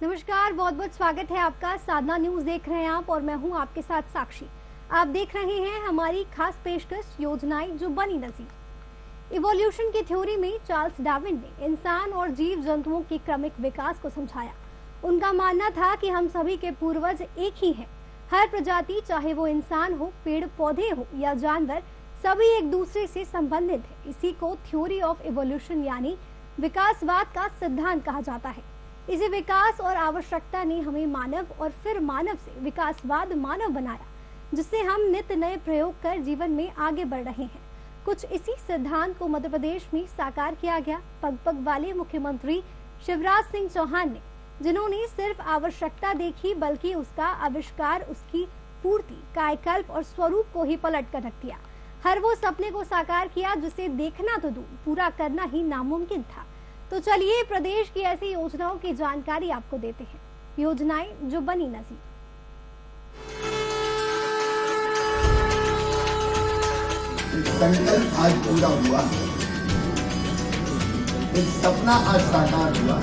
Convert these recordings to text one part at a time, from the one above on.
नमस्कार, बहुत बहुत स्वागत है आपका। साधना न्यूज देख रहे हैं आप और मैं हूं आपके साथ साक्षी। आप देख रहे हैं हमारी खास पेशकश योजनाएं जो बनी नजीर। इवोल्यूशन की थ्योरी में चार्ल्स डार्विन ने इंसान और जीव जंतुओं के क्रमिक विकास को समझाया। उनका मानना था कि हम सभी के पूर्वज एक ही हैं। हर प्रजाति, चाहे वो इंसान हो, पेड़ पौधे हो या जानवर, सभी एक दूसरे से संबंधित है। इसी को थ्योरी ऑफ इवोल्यूशन यानी विकासवाद का सिद्धांत कहा जाता है। इसी विकास और आवश्यकता ने हमें मानव और फिर मानव से विकासवाद मानव बनाया, जिससे हम नित्य नए प्रयोग कर जीवन में आगे बढ़ रहे हैं। कुछ इसी सिद्धांत को मध्य प्रदेश में साकार किया गया। पग पग वाले मुख्यमंत्री शिवराज सिंह चौहान ने, जिन्होंने सिर्फ आवश्यकता देखी बल्कि उसका आविष्कार, उसकी पूर्ति, कायकल्प और स्वरूप को ही पलट कर रख दिया। हर वो सपने को साकार किया जिसे देखना तो दूर, पूरा करना ही नामुमकिन था। तो चलिए प्रदेश की ऐसी योजनाओं की जानकारी आपको देते हैं। योजनाएं जो बनी नजीर। संकल्प आज पूरा हुआ, एक सपना आज साकार हुआ।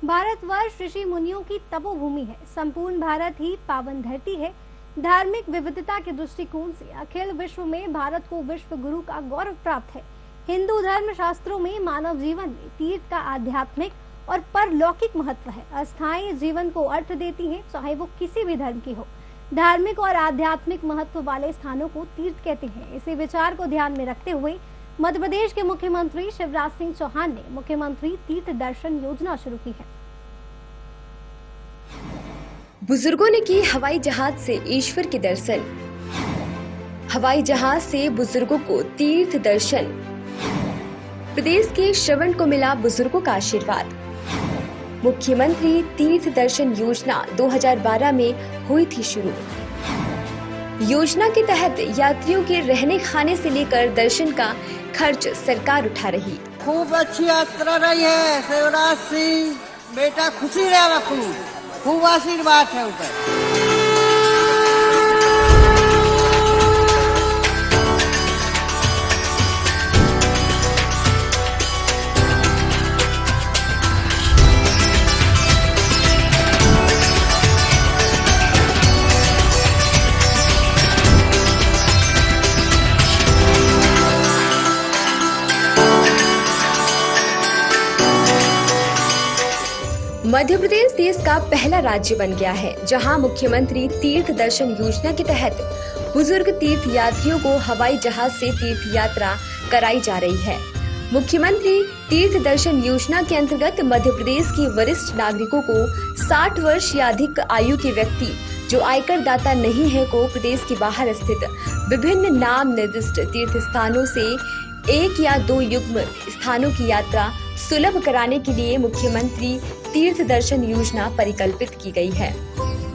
भारतवर्ष ऋषि मुनियों की तपोभूमि है। संपूर्ण भारत ही पावन धरती है। धार्मिक विविधता के दृष्टिकोण से अखिल विश्व में भारत को विश्व गुरु का गौरव प्राप्त है। हिंदू धर्म शास्त्रों में मानव जीवन में तीर्थ का आध्यात्मिक और परलौकिक महत्व है। अस्थायी जीवन को अर्थ देती है, चाहे वो किसी भी धर्म की हो। धार्मिक और आध्यात्मिक महत्व वाले स्थानों को तीर्थ कहते हैं। इसी विचार को ध्यान में रखते हुए मध्य प्रदेश के मुख्यमंत्री शिवराज सिंह चौहान ने मुख्यमंत्री तीर्थ दर्शन योजना शुरू की है। बुजुर्गों ने की हवाई जहाज से ईश्वर के दर्शन। हवाई जहाज से बुजुर्गों को तीर्थ दर्शन। प्रदेश के श्रवण को मिला बुजुर्गों का आशीर्वाद। मुख्यमंत्री तीर्थ दर्शन योजना 2012 में हुई थी शुरू। योजना के तहत यात्रियों के रहने खाने से लेकर दर्शन का खर्च सरकार उठा रही। खूब अच्छी यात्रा रही है। शिवराज सिंह बेटा खुशी रहा, खूब आशीर्वाद है ऊपर। मध्य प्रदेश देश का पहला राज्य बन गया है जहां मुख्यमंत्री तीर्थ दर्शन योजना के तहत बुजुर्ग तीर्थ यात्रियों को हवाई जहाज से तीर्थ यात्रा कराई जा रही है। मुख्यमंत्री तीर्थ दर्शन योजना के अंतर्गत मध्य प्रदेश के वरिष्ठ नागरिकों को 60 वर्ष या अधिक आयु के व्यक्ति जो आयकर दाता नहीं है को प्रदेश के बाहर स्थित विभिन्न नाम निर्दिष्ट तीर्थ स्थानों से 1 या 2 युग्म स्थानों की यात्रा सुलभ कराने के लिए मुख्यमंत्री तीर्थ दर्शन योजना परिकल्पित की गई है।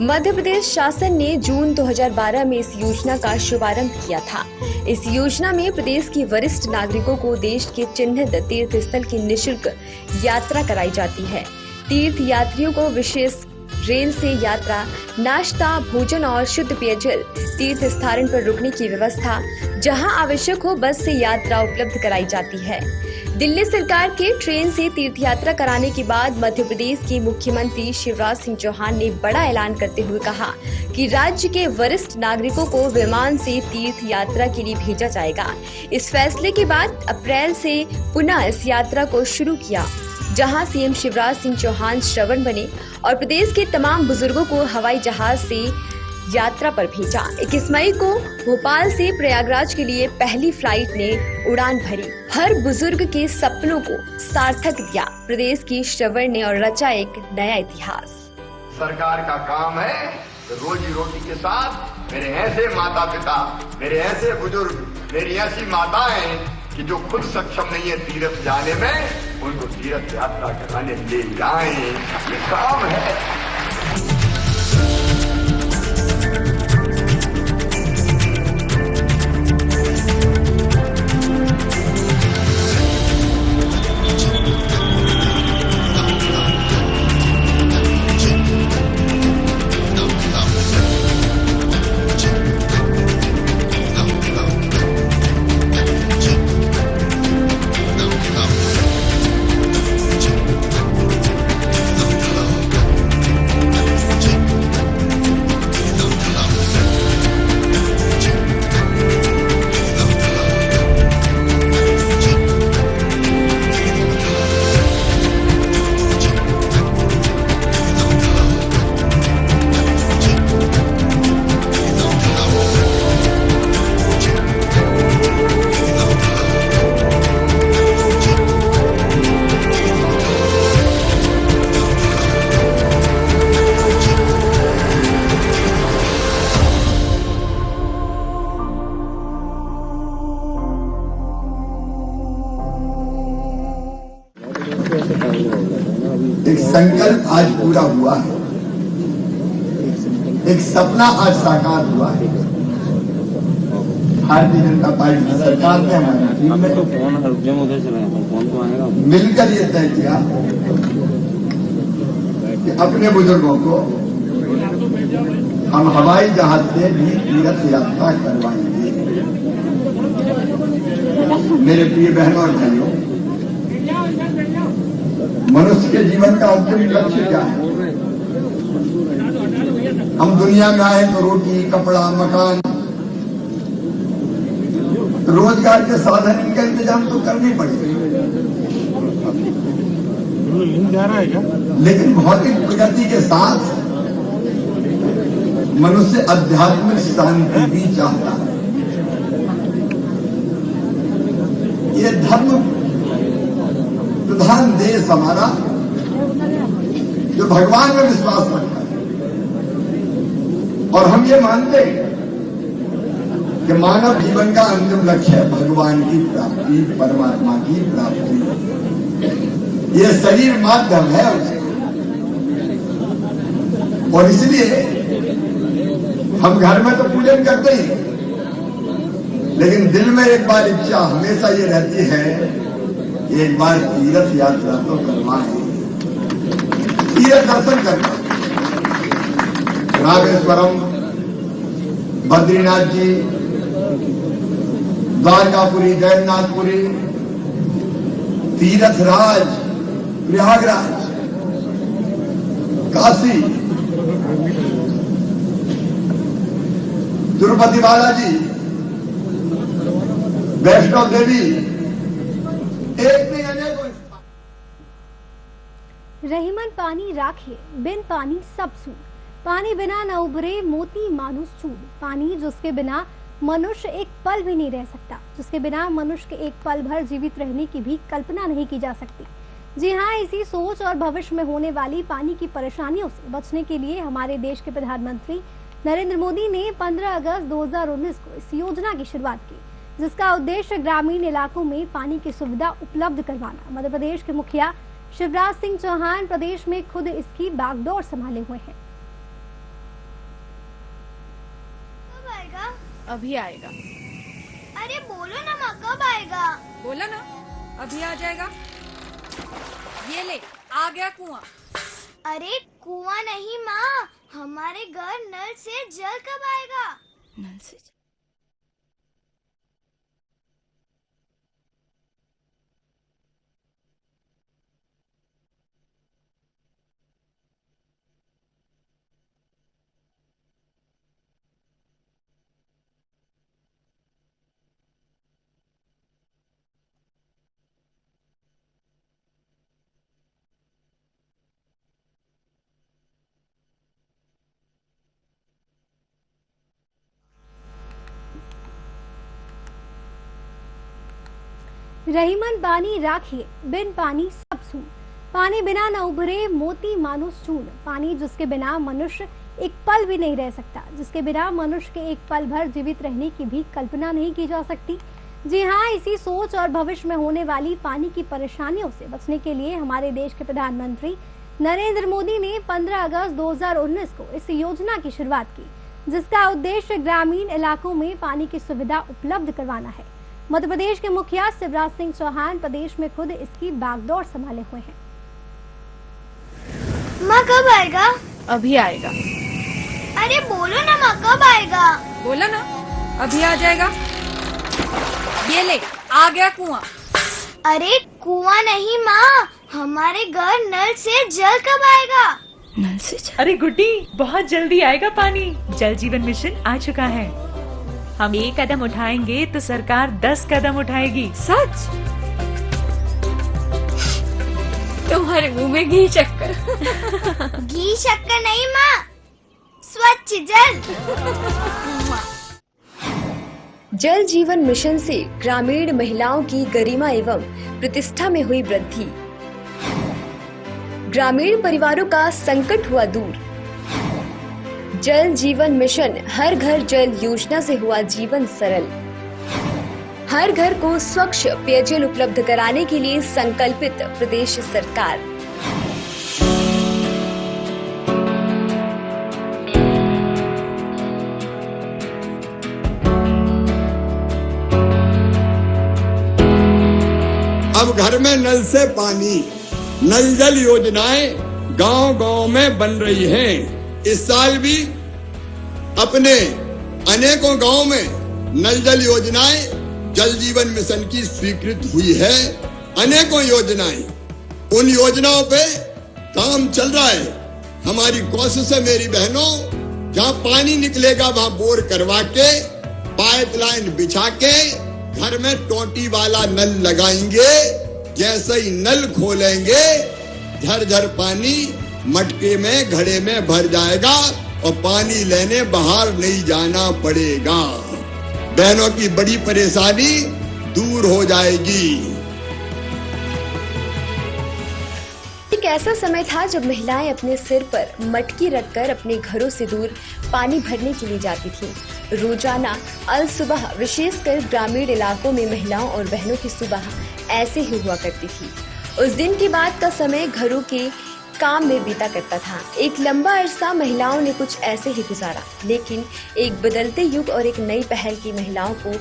मध्य प्रदेश शासन ने जून 2012 में इस योजना का शुभारंभ किया था। इस योजना में प्रदेश के वरिष्ठ नागरिकों को देश के चिन्हित तीर्थ स्थल की निःशुल्क यात्रा कराई जाती है। तीर्थ यात्रियों को विशेष रेल से यात्रा, नाश्ता, भोजन और शुद्ध पेयजल, तीर्थ स्थान पर रुकने की व्यवस्था, जहां आवश्यक हो बस से यात्रा उपलब्ध कराई जाती है। दिल्ली सरकार के ट्रेन से तीर्थ यात्रा कराने के बाद मध्य प्रदेश के मुख्यमंत्री शिवराज सिंह चौहान ने बड़ा ऐलान करते हुए कहा कि राज्य के वरिष्ठ नागरिकों को विमान से तीर्थ यात्रा के लिए भेजा जाएगा। इस फैसले के बाद अप्रैल से पुनः इस यात्रा को शुरू किया, जहां सीएम शिवराज सिंह चौहान श्रवण बने और प्रदेश के तमाम बुजुर्गों को हवाई जहाज से यात्रा पर भेजा। 21 मई को भोपाल से प्रयागराज के लिए पहली फ्लाइट ने उड़ान भरी। हर बुजुर्ग के सपनों को सार्थक दिया प्रदेश की श्रवण ने और रचा एक नया इतिहास। सरकार का काम है रोजी रोटी के साथ मेरे ऐसे माता पिता, मेरे ऐसे बुजुर्ग, मेरी ऐसी माताएं कि जो खुद सक्षम नहीं है तीर्थ जाने में, उनको तीर्थ यात्रा कराने ले जाएं, ये काम है। एक संकल्प आज पूरा हुआ है, एक सपना आज साकार हुआ है। भारतीय जनता पार्टी की सरकार ने हमारी टीम ने मिलकर ये तय किया कि अपने बुजुर्गों को हम हवाई जहाज से भी तीर्थ यात्रा करवाएंगे। मेरे प्रिय बहनों और भाइयों, मनुष्य के जीवन का अंतिम लक्ष्य क्या है? हम दुनिया में आए तो रोटी, कपड़ा, मकान, रोजगार के साधन, इनका इंतजाम तो करना ही पड़ेगा। लेकिन भौतिक प्रगति के साथ मनुष्य आध्यात्मिक शांति भी चाहता है। ये धर्म प्रधान देश हमारा, जो भगवान में विश्वास रखता है, और हम ये मानते हैं कि मानव जीवन का अंतिम लक्ष्य है भगवान की प्राप्ति, परमात्मा की प्राप्ति। ये शरीर माध्यम है उसका, और इसलिए हम घर में तो पूजन करते ही, लेकिन दिल में एक बार इच्छा हमेशा ये रहती है कि एक बार तीर्थ यात्रा तो करवाएं, तीर्थ दर्शन करना। रामेश्वरम, बद्रीनाथ जी, द्वारकापुरी, जगन्नाथपुरी, तीर्थराज, प्रयागराज, काशी, तिरुपति बालाजी, वैष्णो देवी, एक नहीं अनेकों। रहीमन पानी राखे, बिन पानी सब सूद। पानी बिना न उभरे मोती मानुष चूड। पानी जिसके बिना मनुष्य एक पल भी नहीं रह सकता, जिसके बिना मनुष्य के एक पल भर जीवित रहने की भी कल्पना नहीं की जा सकती। जी हाँ, इसी सोच और भविष्य में होने वाली पानी की परेशानियों से बचने के लिए हमारे देश के प्रधानमंत्री नरेंद्र मोदी ने 15 अगस्त 2019 को इस योजना की शुरुआत की, जिसका उद्देश्य ग्रामीण इलाकों में पानी की सुविधा उपलब्ध करवाना। मध्य प्रदेश के मुखिया शिवराज सिंह चौहान प्रदेश में खुद इसकी बागडोर संभाले हुए हैं। अभी आएगा। अरे बोलो ना माँ, कब आएगा? बोला ना, अभी आ जाएगा। ये ले, आ गया कुआं। अरे कुआं नहीं माँ, हमारे घर नल से जल कब आएगा? नल से जल। रहीमन पानी राखिए, बिन पानी सब सूद। पानी बिना न उभरे मोती मानुष चूड। पानी जिसके बिना मनुष्य एक पल भी नहीं रह सकता, जिसके बिना मनुष्य के एक पल भर जीवित रहने की भी कल्पना नहीं की जा सकती। जी हाँ, इसी सोच और भविष्य में होने वाली पानी की परेशानियों से बचने के लिए हमारे देश के प्रधानमंत्री नरेंद्र मोदी ने 15 अगस्त 2019 को इस योजना की शुरुआत की, जिसका उद्देश्य ग्रामीण इलाकों में पानी की सुविधा उपलब्ध करवाना है। मध्य प्रदेश के मुखिया शिवराज सिंह चौहान प्रदेश में खुद इसकी बागडोर संभाले हुए हैं। माँ कब आएगा? अभी आएगा। अरे बोलो ना माँ, कब आएगा? बोला ना, अभी आ जाएगा। ये ले, आ गया कुआं। अरे कुआं नहीं माँ, हमारे घर नल से जल कब आएगा? नल से जल। अरे गुड्डी, बहुत जल्दी आएगा पानी। जल जीवन मिशन आ चुका है। हम 1 कदम उठाएंगे तो सरकार 10 कदम उठाएगी। सच? तुम्हारे मुंह में घी शक्कर। घी शक्कर नहीं माँ, स्वच्छ जल। जल जीवन मिशन से ग्रामीण महिलाओं की गरिमा एवं प्रतिष्ठा में हुई वृद्धि। ग्रामीण परिवारों का संकट हुआ दूर। जल जीवन मिशन हर घर जल योजना से हुआ जीवन सरल। हर घर को स्वच्छ पेयजल उपलब्ध कराने के लिए संकल्पित प्रदेश सरकार। अब घर में नल से पानी, नल जल योजनाएं गांव-गांव में बन रही हैं। इस साल भी अपने अनेकों गांव में नल जल योजनाएं जल जीवन मिशन की स्वीकृत हुई है। अनेकों योजनाएं, उन योजनाओं पे काम चल रहा है। हमारी कोशिश है मेरी बहनों, जहां पानी निकलेगा वहां बोर करवा के, पाइपलाइन बिछा के घर में टोटी वाला नल लगाएंगे। जैसे ही नल खोलेंगे झरझर पानी मटके में घड़े में भर जाएगा और पानी लेने बाहर नहीं जाना पड़ेगा। बहनों की बड़ी परेशानी दूर हो जाएगी। एक ऐसा समय था जब महिलाएं अपने सिर पर मटकी रखकर अपने घरों से दूर पानी भरने के लिए जाती थीं। रोजाना अल सुबह विशेषकर ग्रामीण इलाकों में महिलाओं और बहनों की सुबह ऐसे ही हुआ करती थी। उस दिन के बाद का समय घरों के काम में बीता करता था। एक लंबा अरसा महिलाओं ने कुछ ऐसे ही गुजारा, लेकिन एक बदलते युग और एक नई पहल की महिलाओं को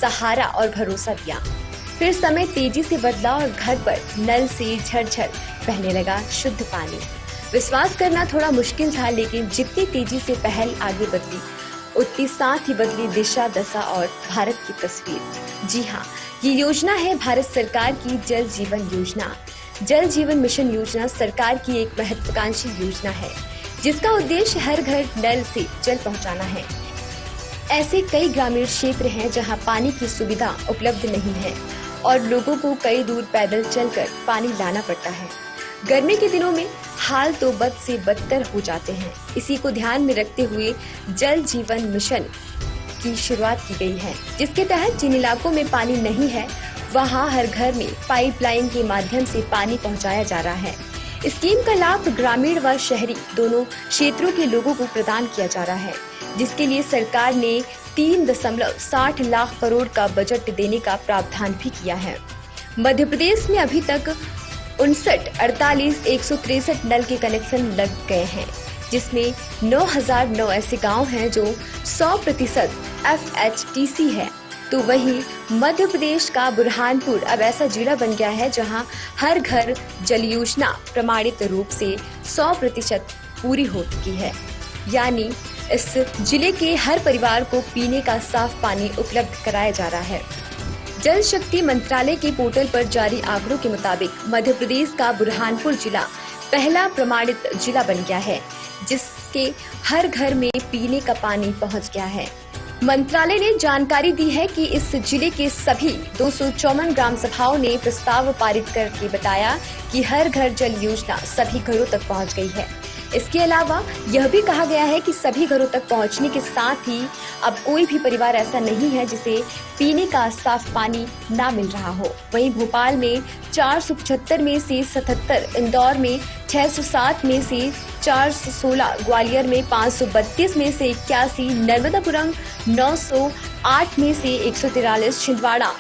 सहारा और भरोसा दिया। फिर समय तेजी से बदला और घर पर नल से झरझर बहने लगा शुद्ध पानी। विश्वास करना थोड़ा मुश्किल था, लेकिन जितनी तेजी से पहल आगे बढ़ती उतनी साथ ही बदली दिशा दशा और भारत की तस्वीर। जी हाँ, ये योजना है भारत सरकार की जल जीवन योजना। जल जीवन मिशन योजना सरकार की एक महत्वाकांक्षी योजना है, जिसका उद्देश्य हर घर नल से जल पहुंचाना है। ऐसे कई ग्रामीण क्षेत्र हैं जहां पानी की सुविधा उपलब्ध नहीं है और लोगों को कई दूर पैदल चलकर पानी लाना पड़ता है। गर्मी के दिनों में हाल तो बद से बदतर हो जाते हैं। इसी को ध्यान में रखते हुए जल जीवन मिशन की शुरुआत की गई है, जिसके तहत जिन इलाकों में पानी नहीं है वहां हर घर में पाइपलाइन के माध्यम से पानी पहुंचाया जा रहा है। स्कीम का लाभ ग्रामीण व शहरी दोनों क्षेत्रों के लोगों को प्रदान किया जा रहा है, जिसके लिए सरकार ने 3.60 लाख करोड़ का बजट देने का प्रावधान भी किया है। मध्य प्रदेश में अभी तक 59,48,163 नल के कनेक्शन लग गए हैं, जिसमें 9,009 ऐसे गांव हैं जो 100% FHTC है। तो वहीं मध्य प्रदेश का बुरहानपुर अब ऐसा जिला बन गया है जहां हर घर जल योजना प्रमाणित रूप से 100% पूरी हो चुकी है। यानी इस जिले के हर परिवार को पीने का साफ पानी उपलब्ध कराया जा रहा है। जल शक्ति मंत्रालय के पोर्टल पर जारी आंकड़ों के मुताबिक मध्य प्रदेश का बुरहानपुर जिला पहला प्रमाणित जिला बन गया है, जिसके हर घर में पीने का पानी पहुंच गया है। मंत्रालय ने जानकारी दी है कि इस जिले के सभी 254 ग्राम सभाओं ने प्रस्ताव पारित करके बताया कि हर घर जल योजना सभी घरों तक पहुंच गई है। इसके अलावा यह भी कहा गया है कि सभी घरों तक पहुंचने के साथ ही अब कोई भी परिवार ऐसा नहीं है जिसे पीने का साफ पानी ना मिल रहा हो। वहीं भोपाल में 475 में से 77, इंदौर में 607 में से 416, ग्वालियर में 532 में से 81, नर्मदापुरम 908 में से 143, छिंदवाड़ा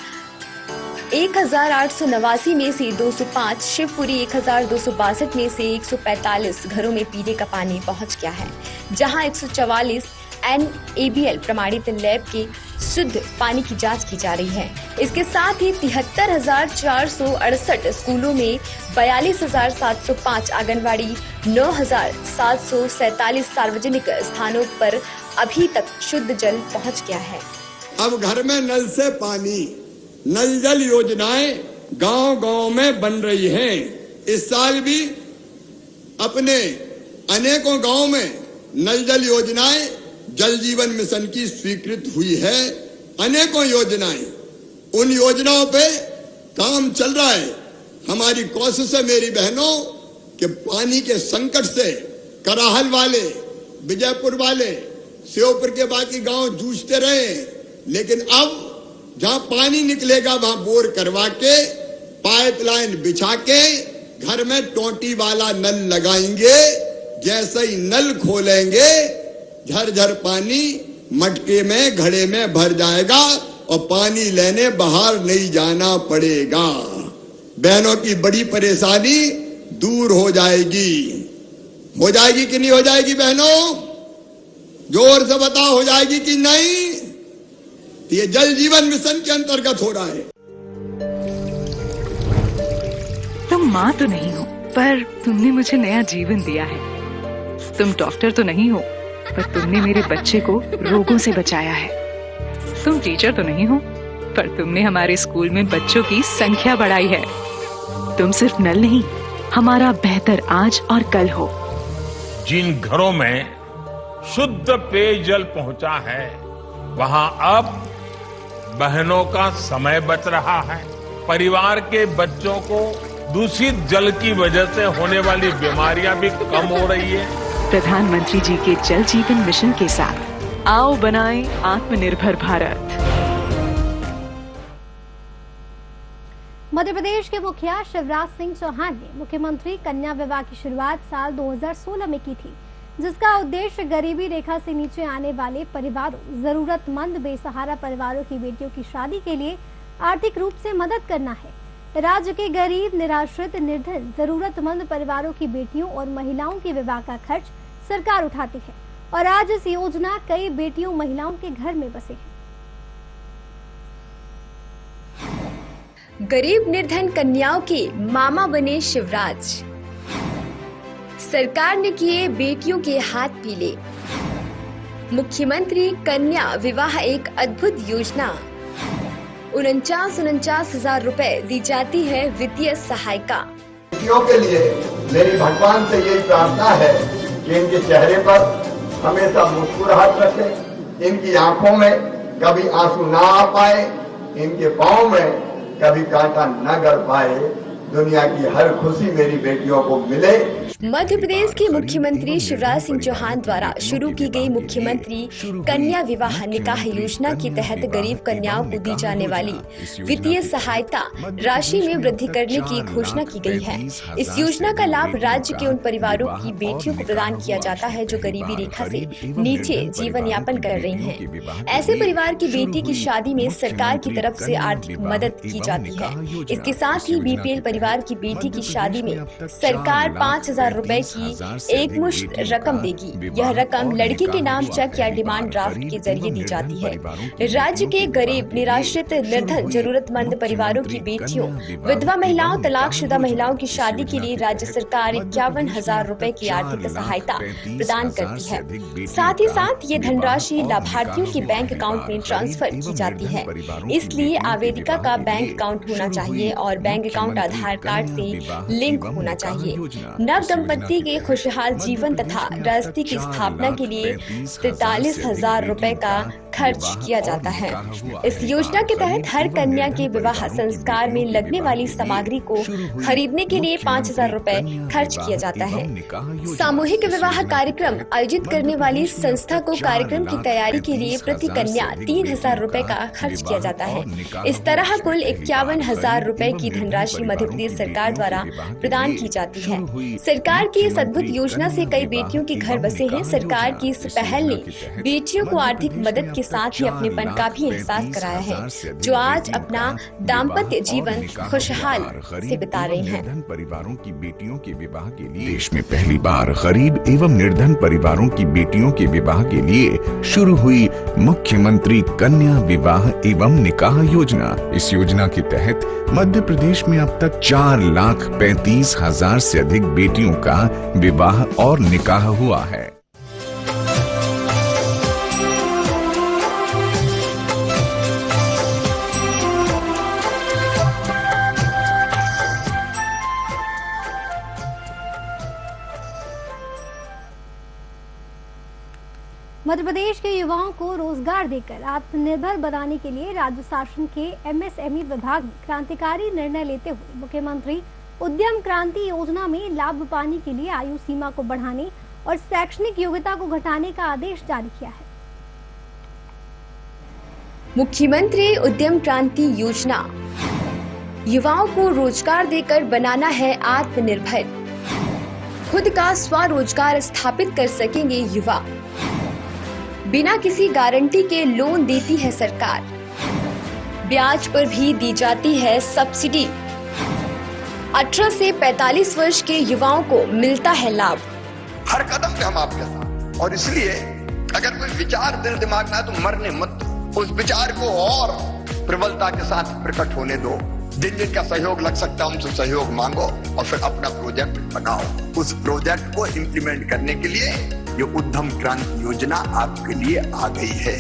1,889 में से 205, शिवपुरी 1,262 में से 145 घरों में पीने का पानी पहुंच गया है, जहां 144 NABL प्रमाणित लैब के शुद्ध पानी की जांच की जा रही है। इसके साथ ही 73,468 स्कूलों में 42,705, आंगनवाड़ी 9,747 सार्वजनिक स्थानों पर अभी तक शुद्ध जल पहुंच गया है। अब घर में नल से पानी, नल जल योजनाएं गांव-गांव में बन रही हैं। इस साल भी अपने अनेकों गांव में नल जल योजनाएं जल जीवन मिशन की स्वीकृत हुई है। अनेकों योजनाएं, उन योजनाओं पे काम चल रहा है। हमारी कोशिश है मेरी बहनों कि पानी के संकट से कराहल वाले, विजयपुर वाले, श्योपुर के बाकी गांव जूझते रहे, लेकिन अब जहां पानी निकलेगा वहां बोर करवा के, पाइपलाइन बिछा के घर में टोटी वाला नल लगाएंगे। जैसे ही नल खोलेंगे झरझर पानी मटके में घड़े में भर जाएगा और पानी लेने बाहर नहीं जाना पड़ेगा। बहनों की बड़ी परेशानी दूर हो जाएगी। हो जाएगी कि नहीं हो जाएगी बहनों? जोर से बताओ, हो जाएगी कि नहीं? ये जल जीवन मिशन के अंतर्गत हो रहा है। माँ तो नहीं हो, पर तुमने मुझे नया जीवन दिया है। तुम डॉक्टर तो नहीं हो, पर तुमने मेरे बच्चे को रोगों से बचाया है। तुम टीचर तो नहीं हो, पर तुमने हमारे स्कूल में बच्चों की संख्या बढ़ाई है। तुम सिर्फ नल नहीं, हमारा बेहतर आज और कल हो। जिन घरों में शुद्ध पेयजल पहुंचा है, वहां अब बहनों का समय बच रहा है। परिवार के बच्चों को दूषित जल की वजह से होने वाली बीमारियां भी कम हो रही है। प्रधानमंत्री जी के जल जीवन मिशन के साथ आओ बनाएं आत्मनिर्भर भारत। मध्य प्रदेश के मुखिया शिवराज सिंह चौहान ने मुख्यमंत्री कन्या विवाह की शुरुआत साल 2016 में की थी, जिसका उद्देश्य गरीबी रेखा से नीचे आने वाले परिवारों, जरूरतमंद बेसहारा परिवारों की बेटियों की शादी के लिए आर्थिक रूप से मदद करना है। राज्य के गरीब, निराश्रित, निर्धन, जरूरतमंद परिवारों की बेटियों और महिलाओं के विवाह का खर्च सरकार उठाती है और आज इस योजना कई बेटियों, महिलाओं के घर में बसे हैं। गरीब निर्धन कन्याओं के मामा बने शिवराज। सरकार ने किए बेटियों के हाथ पीले। मुख्यमंत्री कन्या विवाह एक अद्भुत योजना। 49,000 रुपए दी जाती है वित्तीय सहायता। बेटियों के लिए मेरी भगवान से यही प्रार्थना है कि इनके चेहरे पर हमेशा मुस्कुराहट रखें, इनकी आंखों में कभी आंसू ना आ पाए, इनके पांव में कभी कांटा न कर पाए। दुनिया की हर खुशी मेरी बेटियों को मिले। मध्य प्रदेश के मुख्यमंत्री शिवराज सिंह चौहान द्वारा शुरू की गई मुख्यमंत्री कन्या विवाह निकाह योजना के तहत गरीब कन्याओं को दी जाने वाली वित्तीय सहायता राशि में वृद्धि करने की घोषणा की गई है। इस योजना का लाभ राज्य के उन परिवारों की बेटियों को प्रदान किया जाता है जो गरीबी रेखा से नीचे जीवन यापन कर रही हैं। ऐसे परिवार की बेटी की शादी में सरकार की तरफ से आर्थिक मदद की जाती है। इसके साथ ही बीपीएल परिवार की बेटी की शादी में सरकार 5,000 रुपए की एक मुश्त रकम देगी। यह रकम लड़की के नाम चेक या डिमांड ड्राफ्ट के जरिए दी जाती है। राज्य के गरीब, निराश्रित, निर्धन, जरूरतमंद परिवारों की बेटियों, विधवा महिलाओं, तलाकशुदा महिलाओं की शादी के लिए राज्य सरकार 51,000 रुपए की आर्थिक सहायता प्रदान करती है। साथ ही साथ ये धनराशि लाभार्थियों के बैंक अकाउंट में ट्रांसफर की जाती है। इसलिए आवेदिका का बैंक अकाउंट होना चाहिए और बैंक अकाउंट आधार कार्ड से लिंक होना चाहिए। नव दंपति के खुशहाल जीवन तथा गृहस्थी की स्थापना के लिए 43,000 रुपए का खर्च किया जाता है। इस योजना के तहत हर कन्या के विवाह संस्कार में लगने वाली सामग्री को खरीदने के लिए 5,000 रुपए खर्च किया जाता है। सामूहिक विवाह कार्यक्रम आयोजित करने वाली संस्था को कार्यक्रम की तैयारी के लिए प्रति कन्या 3,000 रुपए का खर्च किया जाता है। इस तरह कुल 51,000 रुपए की धनराशि मध्य प्रदेश सरकार द्वारा प्रदान की जाती है। सरकार की इस अद्भुत योजना से कई बेटियों के घर बसे हैं। सरकार की इस पहल ने बेटियों को आर्थिक मदद के साथ ही अपनेपन का भी एहसास कराया है, जो आज अपना दाम्पत्य जीवन खुशहाल से बिता रहे हैं। परिवारों की बेटियों के विवाह के लिए देश में पहली बार गरीब एवं निर्धन परिवारों की बेटियों के विवाह के लिए शुरू हुई मुख्यमंत्री कन्या विवाह एवं निकाह योजना। इस योजना के तहत मध्य प्रदेश में अब तक 4,35,000 से अधिक बेटियों का विवाह और निकाह हुआ है। मध्य प्रदेश के युवाओं को रोजगार देकर आत्मनिर्भर बनाने के लिए राज्य शासन के एमएसएमई विभाग ने क्रांतिकारी निर्णय लेते हुए मुख्यमंत्री उद्यम क्रांति योजना में लाभ पाने के लिए आयु सीमा को बढ़ाने और शैक्षणिक योग्यता को घटाने का आदेश जारी किया है। मुख्यमंत्री उद्यम क्रांति योजना युवाओं को रोजगार देकर बनाना है आत्मनिर्भर। खुद का स्वरोजगार स्थापित कर सकेंगे युवा। बिना किसी गारंटी के लोन देती है सरकार। ब्याज पर भी दी जाती है सब्सिडी। 18 से 45 वर्ष के युवाओं को मिलता है लाभ। हर कदम पे हम आपके साथ, और इसलिए अगर कोई विचार दिल दिमाग में आए तो मरने मत दो। उस विचार को और प्रबलता के साथ प्रकट होने दो। जिन जिनका सहयोग लग सकता है उनसे सहयोग मांगो और फिर अपना प्रोजेक्ट बनाओ। उस प्रोजेक्ट को इंप्लीमेंट करने के लिए ये उद्यम क्रांति योजना आपके लिए आ गई है।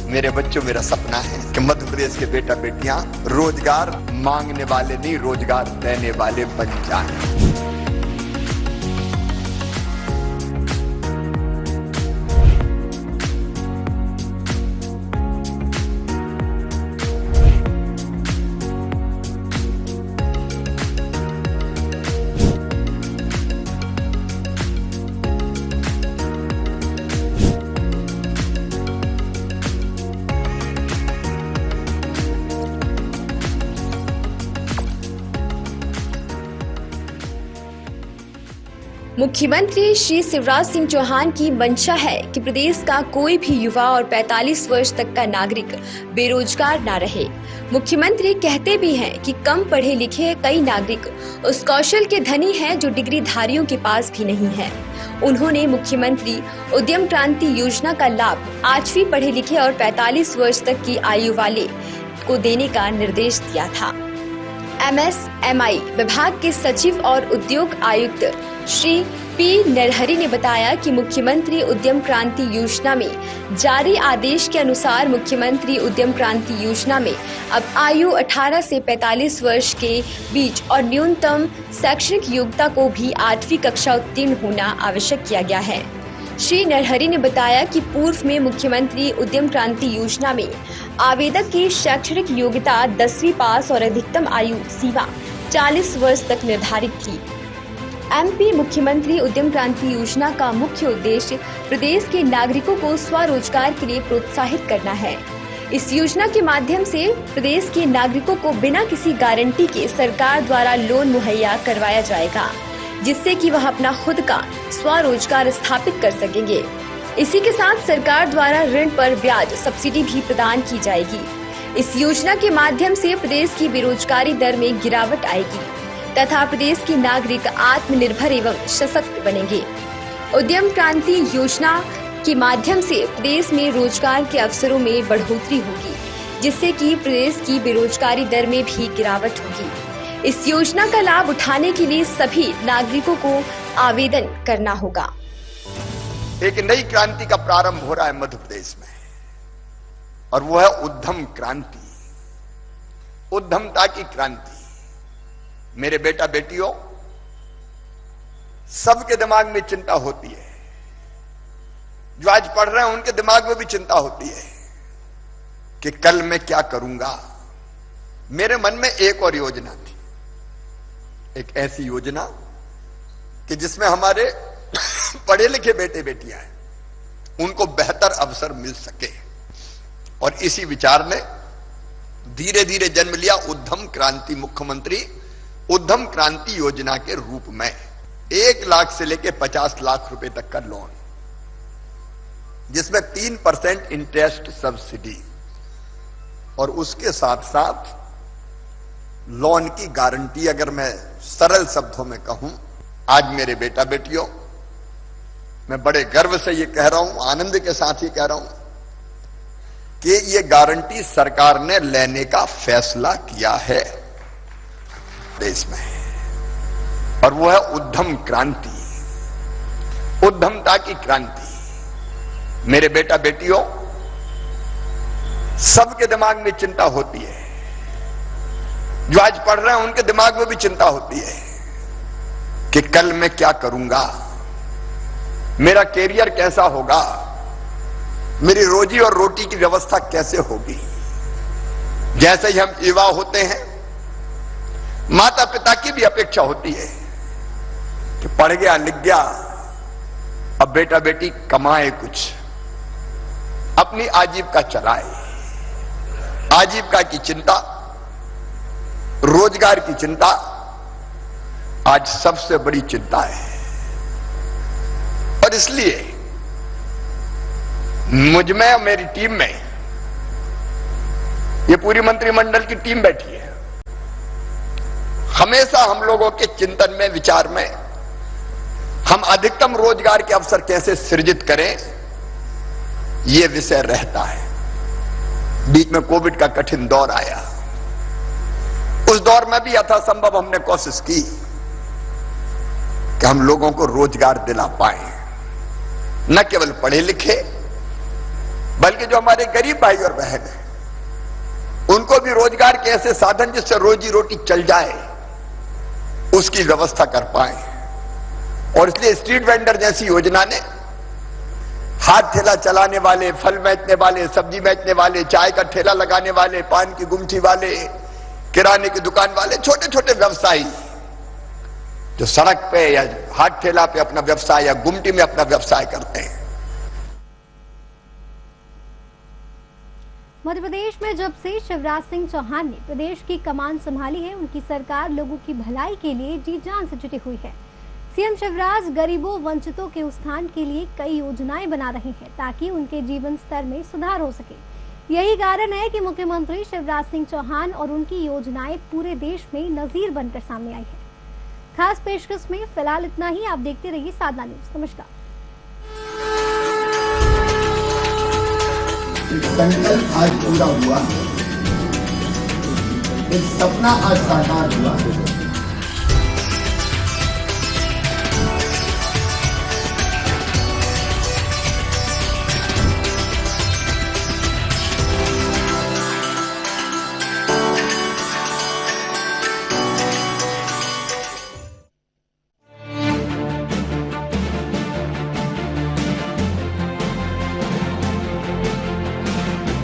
मेरे बच्चों, मेरा सपना है कि मध्य प्रदेश के बेटा बेटियां रोजगार मांगने वाले नहीं, रोजगार देने वाले बन जाएं। मुख्यमंत्री श्री शिवराज सिंह चौहान की मंशा है कि प्रदेश का कोई भी युवा और 45 वर्ष तक का नागरिक बेरोजगार ना रहे। मुख्यमंत्री कहते भी हैं कि कम पढ़े लिखे कई नागरिक उस कौशल के धनी हैं जो डिग्रीधारियों के पास भी नहीं है। उन्होंने मुख्यमंत्री उद्यम क्रांति योजना का लाभ 8वीं पढ़े लिखे और 45 वर्ष तक की आयु वाले को देने का निर्देश दिया था। MSMI विभाग के सचिव और उद्योग आयुक्त श्री पी नरहरि ने बताया कि मुख्यमंत्री उद्यम क्रांति योजना में जारी आदेश के अनुसार मुख्यमंत्री उद्यम क्रांति योजना में अब आयु 18 से 45 वर्ष के बीच और न्यूनतम शैक्षणिक योग्यता को भी 8वीं कक्षा उत्तीर्ण होना आवश्यक किया गया है। श्री नरहरि ने बताया कि पूर्व में मुख्यमंत्री उद्यम क्रांति योजना में आवेदक की शैक्षणिक योग्यता 10वीं पास और अधिकतम आयु सीमा 40 वर्ष तक निर्धारित थी। MP मुख्यमंत्री उद्यम क्रांति योजना का मुख्य उद्देश्य प्रदेश के नागरिकों को स्वरोजगार के लिए प्रोत्साहित करना है। इस योजना के माध्यम से प्रदेश के नागरिकों को बिना किसी गारंटी के सरकार द्वारा लोन मुहैया करवाया जाएगा, जिससे कि वह अपना खुद का स्वरोजगार स्थापित कर सकेंगे। इसी के साथ सरकार द्वारा ऋण पर ब्याज सब्सिडी भी प्रदान की जाएगी। इस योजना के माध्यम से प्रदेश की बेरोजगारी दर में गिरावट आएगी तथा प्रदेश के नागरिक आत्मनिर्भर एवं सशक्त बनेंगे। उद्यम क्रांति योजना के माध्यम से प्रदेश में रोजगार के अवसरों में बढ़ोतरी होगी, जिससे कि प्रदेश की बेरोजगारी दर में भी गिरावट होगी। इस योजना का लाभ उठाने के लिए सभी नागरिकों को आवेदन करना होगा। एक नई क्रांति का प्रारंभ हो रहा है मध्य प्रदेश में और वो है उद्यम क्रांति, उद्यमता की क्रांति। मेरे बेटा बेटियों, सबके दिमाग में चिंता होती है। जो आज पढ़ रहे हैं उनके दिमाग में भी चिंता होती है कि कल मैं क्या करूंगा। मेरे मन में एक और योजना थी, एक ऐसी योजना कि जिसमें हमारे पढ़े लिखे बेटे बेटियां हैं उनको बेहतर अवसर मिल सके। और इसी विचार ने धीरे धीरे जन्म लिया उद्यम क्रांति, मुख्यमंत्री उद्यम क्रांति योजना के रूप में 1 लाख से लेकर 50 लाख रुपए तक का लोन, जिसमें 3% इंटरेस्ट सब्सिडी और उसके साथ साथ लोन की गारंटी। अगर मैं सरल शब्दों में कहूं, आज मेरे बेटा बेटियों, मैं बड़े गर्व से ये कह रहा हूं, आनंद के साथ ये कह रहा हूं कि ये गारंटी सरकार ने लेने का फैसला किया है देश में, और वो है उद्यम क्रांति, उद्यमता की क्रांति। मेरे बेटा बेटियों, सबके दिमाग में चिंता होती है। जो आज पढ़ रहे हैं उनके दिमाग में भी चिंता होती है कि कल मैं क्या करूंगा, मेरा कैरियर कैसा होगा, मेरी रोजी और रोटी की व्यवस्था कैसे होगी। जैसे ही हम युवा होते हैं, माता पिता की भी अपेक्षा होती है कि पढ़ गया लिख गया, अब बेटा बेटी कमाए, कुछ अपनी आजीविका चलाए। आजीविका की चिंता, रोजगार की चिंता आज सबसे बड़ी चिंता है। और इसलिए मुझ में और मेरी टीम में, ये पूरी मंत्रिमंडल की टीम बैठी है, हमेशा हम लोगों के चिंतन में, विचार में, हम अधिकतम रोजगार के अवसर कैसे सृजित करें, यह विषय रहता है। बीच में कोविड का कठिन दौर आया, उस दौर में भी यथासंभव हमने कोशिश की कि हम लोगों को रोजगार दिला पाए, न केवल पढ़े लिखे बल्कि जो हमारे गरीब भाई और बहन हैं उनको भी रोजगार के ऐसे साधन जिससे रोजी रोटी चल जाए उसकी व्यवस्था कर पाए। और इसलिए स्ट्रीट वेंडर जैसी योजना ने हाथ ठेला चलाने वाले, फल बेचने वाले, सब्जी बेचने वाले, चाय का ठेला लगाने वाले, पान की गुमटी वाले, किराने की दुकान वाले, छोटे छोटे व्यवसायी जो सड़क पे या हाथ ठेला पे अपना व्यवसाय या गुमटी में अपना व्यवसाय करते हैं। मध्य प्रदेश में जब से शिवराज सिंह चौहान ने प्रदेश की कमान संभाली है, उनकी सरकार लोगों की भलाई के लिए जी जान से जुटी हुई है। सीएम शिवराज गरीबों वंचितों के उत्थान के लिए कई योजनाएं बना रहे हैं ताकि उनके जीवन स्तर में सुधार हो सके। यही कारण है कि मुख्यमंत्री शिवराज सिंह चौहान और उनकी योजनाएं पूरे देश में नजीर बनकर सामने आई है। खास पेशकश में फिलहाल इतना ही। आप देखते रहिए साधना न्यूज। नमस्कार। संकल्प आज पूरा हुआ, एक सपना आज साकार हुआ।